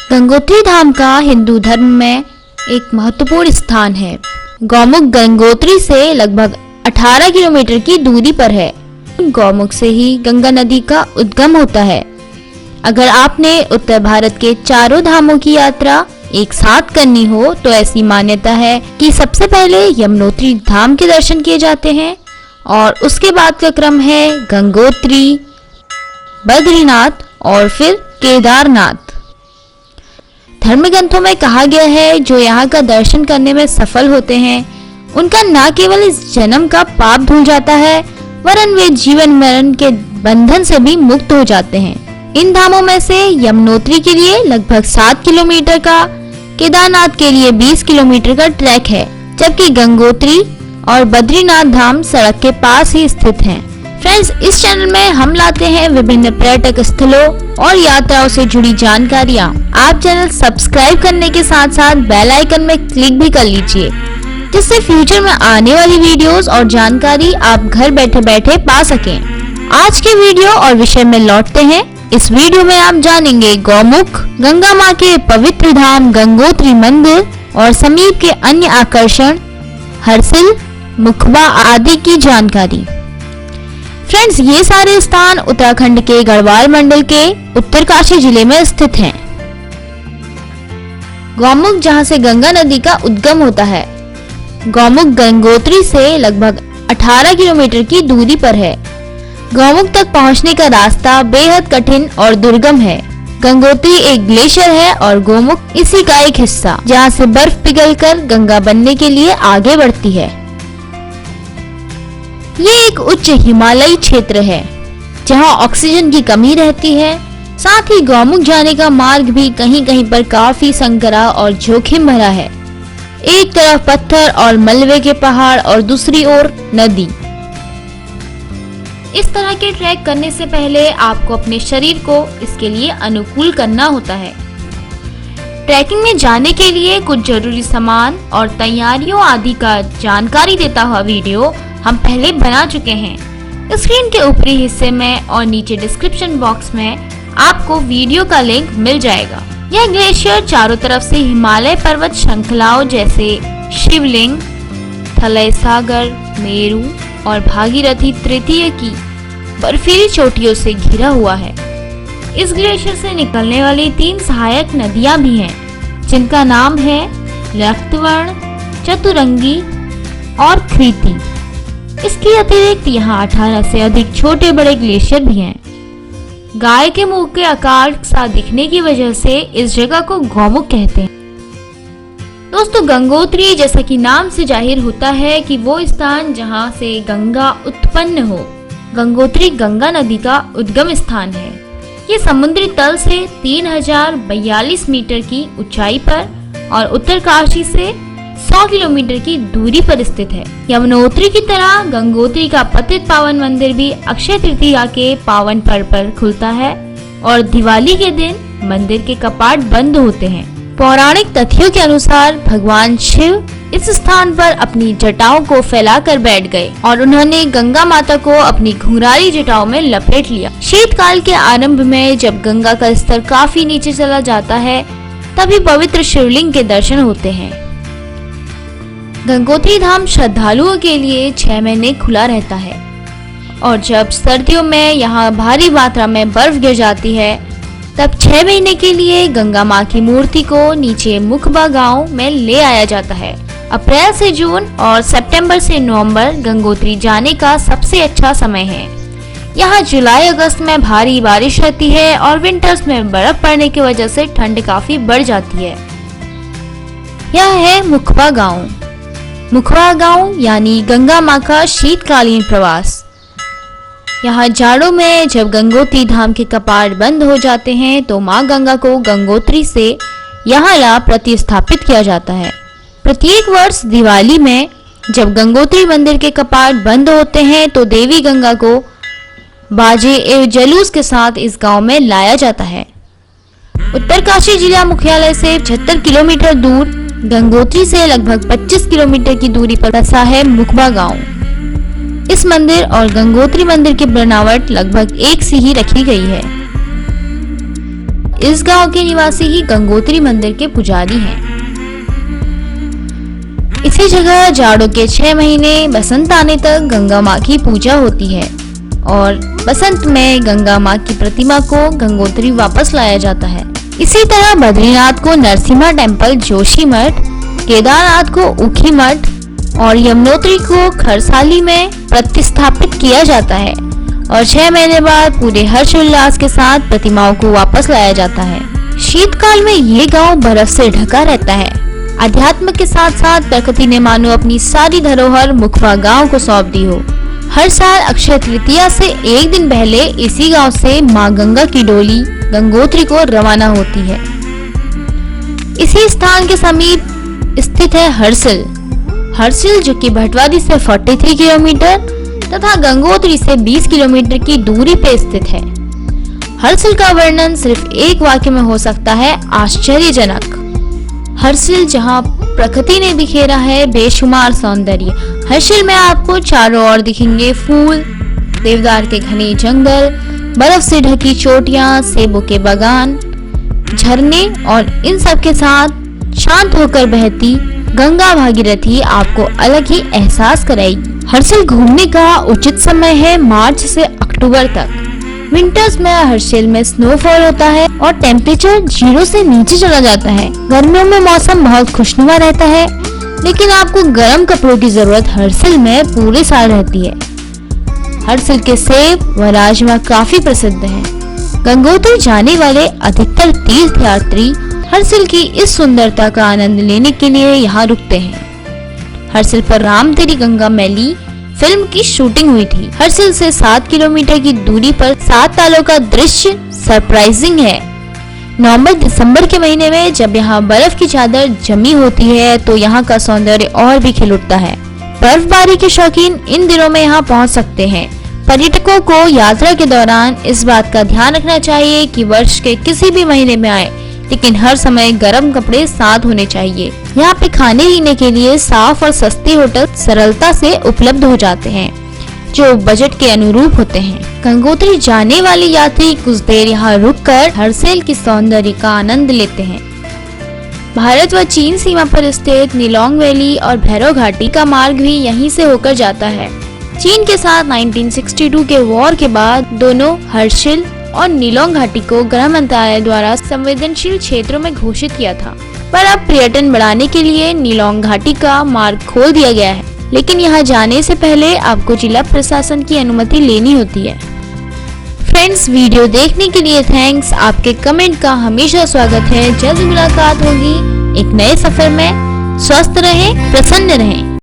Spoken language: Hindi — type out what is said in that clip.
गंगोत्री धाम का हिंदू धर्म में एक महत्वपूर्ण स्थान है। गौमुख गंगोत्री से लगभग 18 किलोमीटर की दूरी पर है। गौमुख से ही गंगा नदी का उद्गम होता है। अगर आपने उत्तर भारत के चारों धामों की यात्रा एक साथ करनी हो तो ऐसी मान्यता है कि सबसे पहले यमुनोत्री धाम के दर्शन किए जाते हैं और उसके बाद का क्रम है गंगोत्री, बद्रीनाथ और फिर केदारनाथ। धर्म ग्रंथों में कहा गया है जो यहाँ का दर्शन करने में सफल होते हैं उनका न केवल इस जन्म का पाप धुल जाता है वरन वे जीवन मरण के बंधन से भी मुक्त हो जाते हैं। इन धामों में से यमुनोत्री के लिए लगभग 7 किलोमीटर का, केदारनाथ के लिए 20 किलोमीटर का ट्रैक है, जबकि गंगोत्री और बद्रीनाथ धाम सड़क के पास ही स्थित हैं। फ्रेंड्स, इस चैनल में हम लाते हैं विभिन्न पर्यटक स्थलों और यात्राओं से जुड़ी जानकारियाँ। आप चैनल सब्सक्राइब करने के साथ साथ बेल आइकन में क्लिक भी कर लीजिए, जिससे फ्यूचर में आने वाली वीडियोस और जानकारी आप घर बैठे बैठे पा सकें। आज के वीडियो और विषय में लौटते हैं। इस वीडियो में आप जानेंगे गौमुख, गंगा माँ के पवित्र धाम गंगोत्री मंदिर और समीप के अन्य आकर्षण हरसिल, मुखबा आदि की जानकारी। फ्रेंड्स, ये सारे स्थान उत्तराखंड के गढ़वाल मंडल के उत्तरकाशी जिले में स्थित हैं। गौमुख, जहां से गंगा नदी का उद्गम होता है। गौमुख गंगोत्री से लगभग 18 किलोमीटर की दूरी पर है। गौमुख तक पहुंचने का रास्ता बेहद कठिन और दुर्गम है। गंगोत्री एक ग्लेशियर है और गौमुख इसी का एक हिस्सा, जहां से बर्फ पिघलकर गंगा बनने के लिए आगे बढ़ती है। ये एक उच्च हिमालयी क्षेत्र है जहां ऑक्सीजन की कमी रहती है। साथ ही गौमुख जाने का मार्ग भी कहीं कहीं पर काफी संकरा और जोखिम भरा है। एक तरफ पत्थर और मलबे के पहाड़ और दूसरी ओर नदी। इस तरह के ट्रैक करने से पहले आपको अपने शरीर को इसके लिए अनुकूल करना होता है। ट्रैकिंग में जाने के लिए कुछ जरूरी सामान और तैयारियों आदि का जानकारी देता हुआ वीडियो हम पहले बना चुके हैं। स्क्रीन के ऊपरी हिस्से में और नीचे डिस्क्रिप्शन बॉक्स में आपको वीडियो का लिंक मिल जाएगा। यह ग्लेशियर चारों तरफ से हिमालय पर्वत श्रृंखलाओं जैसे शिवलिंग, थलय सागर, मेरू और भागीरथी तृतीय की बर्फीली चोटियों से घिरा हुआ है। इस ग्लेशियर से निकलने वाली 3 सहायक नदियां भी हैं, जिनका नाम है रक्तवर्ण, चतुरंगी और कृति। इसके अतिरिक्त यहाँ 18 से अधिक छोटे बड़े ग्लेशियर भी हैं। गाय के मुंह के आकार सा दिखने की वजह से इस जगह को गौमुख कहते हैं। दोस्तों, गंगोत्री जैसा कि नाम से जाहिर होता है कि वो स्थान जहाँ से गंगा उत्पन्न हो। गंगोत्री गंगा नदी का उद्गम स्थान है। ये समुद्री तल से 3042 मीटर की ऊंचाई पर और उत्तरकाशी से 100 किलोमीटर की दूरी पर स्थित है। यमुनोत्री की तरह गंगोत्री का पतित पावन मंदिर भी अक्षय तृतीया के पावन पर्व पर खुलता है और दिवाली के दिन मंदिर के कपाट बंद होते हैं। पौराणिक तथ्यों के अनुसार भगवान शिव इस स्थान पर अपनी जटाओं को फैलाकर बैठ गए और उन्होंने गंगा माता को अपनी घुंघराली जटाओं में लपेट लिया। शीतकाल के आरंभ में जब गंगा का स्तर काफी नीचे चला जाता है तभी पवित्र शिवलिंग के दर्शन होते हैं। गंगोत्री धाम श्रद्धालुओं के लिए 6 महीने खुला रहता है और जब सर्दियों में यहाँ भारी मात्रा में बर्फ गिर जाती है तब 6 महीने के लिए गंगा माँ की मूर्ति को नीचे मुखबा गांव में ले आया जाता है। अप्रैल से जून और सितंबर से नवंबर गंगोत्री जाने का सबसे अच्छा समय है। यहाँ जुलाई अगस्त में भारी बारिश रहती है और विंटर्स में बर्फ पड़ने की वजह से ठंड काफी बढ़ जाती है। यह है मुखबा गांव। मुखबा गांव यानी गंगा माँ का शीतकालीन प्रवास। यहाँ जाड़ों में जब गंगोत्री धाम के कपाट बंद हो जाते हैं तो माँ गंगा को गंगोत्री से यहाँ ला प्रतिस्थापित किया जाता है। प्रत्येक वर्ष दिवाली में जब गंगोत्री मंदिर के कपाट बंद होते हैं तो देवी गंगा को बाजे एवं जुलूस के साथ इस गांव में लाया जाता है। उत्तरकाशी जिला मुख्यालय से 76 किलोमीटर दूर गंगोत्री से लगभग 25 किलोमीटर की दूरी पर बसा है मुखबा गांव। इस मंदिर और गंगोत्री मंदिर की बनावट लगभग एक सी ही रखी गई है। इस गांव के निवासी ही गंगोत्री मंदिर के पुजारी हैं। इसी जगह जाड़ों के 6 महीने बसंत आने तक गंगा माँ की पूजा होती है और बसंत में गंगा माँ की प्रतिमा को गंगोत्री वापस लाया जाता है। इसी तरह बद्रीनाथ को नरसिम्हा टेम्पल जोशी मठ, केदारनाथ को ऊखी मठ और यमुनोत्री को खरसाली में प्रतिस्थापित किया जाता है और 6 महीने बाद पूरे हर्षोल्लास के साथ प्रतिमाओं को वापस लाया जाता है। शीतकाल में ये गांव बर्फ से ढका रहता है। अध्यात्म के साथ साथ प्रकृति ने मानो अपनी सारी धरोहर मुखवा गांव को सौंप दी हो। हर साल अक्षय तृतीया से एक दिन पहले इसी गांव से मां गंगा की डोली गंगोत्री को रवाना होती है। इसी स्थान के समीप स्थित है हर्सिल जो कि भटवादी से 43 किलोमीटर तथा गंगोत्री से 20 किलोमीटर की दूरी पे स्थित है। हर्सिल का वर्णन सिर्फ एक वाक्य में हो सकता है, आश्चर्यजनक। हर्सिल जहाँ प्रकृति ने बिखेरा है बेशुमार सौंदर्य। हर्सिल में आपको चारों ओर दिखेंगे फूल, देवदार के घने जंगल, बर्फ से ढकी चोटियां, सेबों के बागान, झरने और इन सब के साथ शांत होकर बहती गंगा भागीरथी आपको अलग ही एहसास कराएगी। हर्सिल घूमने का उचित समय है मार्च से अक्टूबर तक। विंटर्स में हर्सिल में स्नोफॉल होता है और टेम्परेचर 0 से नीचे चला जाता है। गर्मियों में मौसम बहुत खुशनुमा रहता है, लेकिन आपको गर्म कपड़ों की जरूरत हर्सिल में पूरे साल रहती है। हर्सिल के सेब व राजमा काफी प्रसिद्ध हैं। गंगोत्री जाने वाले अधिकतर तीर्थयात्री हर्सिल की इस सुंदरता का आनंद लेने के लिए यहाँ रुकते हैं। हर्सिल पर राम तेरी गंगा मैली फिल्म की शूटिंग हुई थी। हर्सिल से 7 किलोमीटर की दूरी पर 7 तालों का दृश्य सरप्राइजिंग है। नवंबर दिसंबर के महीने में जब यहाँ बर्फ की चादर जमी होती है तो यहाँ का सौंदर्य और भी खिल उठता है। बर्फबारी के शौकीन इन दिनों में यहाँ पहुँच सकते हैं। पर्यटकों को यात्रा के दौरान इस बात का ध्यान रखना चाहिए कि वर्ष के किसी भी महीने में आए, लेकिन हर समय गर्म कपड़े साथ होने चाहिए। यहाँ पे खाने पीने के लिए साफ और सस्ते होटल सरलता से उपलब्ध हो जाते हैं, जो बजट के अनुरूप होते हैं। गंगोत्री जाने वाले यात्री कुछ देर यहाँ रुककर हर्सिल की सौंदर्य का आनंद लेते हैं। भारत व चीन सीमा पर स्थित नीलोंग वैली और भैरव घाटी का मार्ग भी यहीं से होकर जाता है। चीन के साथ 1962 के वॉर के बाद दोनों हर्सिल और नीलोंग घाटी को गृह मंत्रालय द्वारा संवेदनशील क्षेत्रों में घोषित किया था, पर अब पर्यटन बढ़ाने के लिए नीलोंग घाटी का मार्ग खोल दिया गया है, लेकिन यहाँ जाने से पहले आपको जिला प्रशासन की अनुमति लेनी होती है। फ्रेंड्स, वीडियो देखने के लिए थैंक्स। आपके कमेंट का हमेशा स्वागत है। जल्द मुलाकात होगी एक नए सफर में। स्वस्थ रहें, प्रसन्न रहें।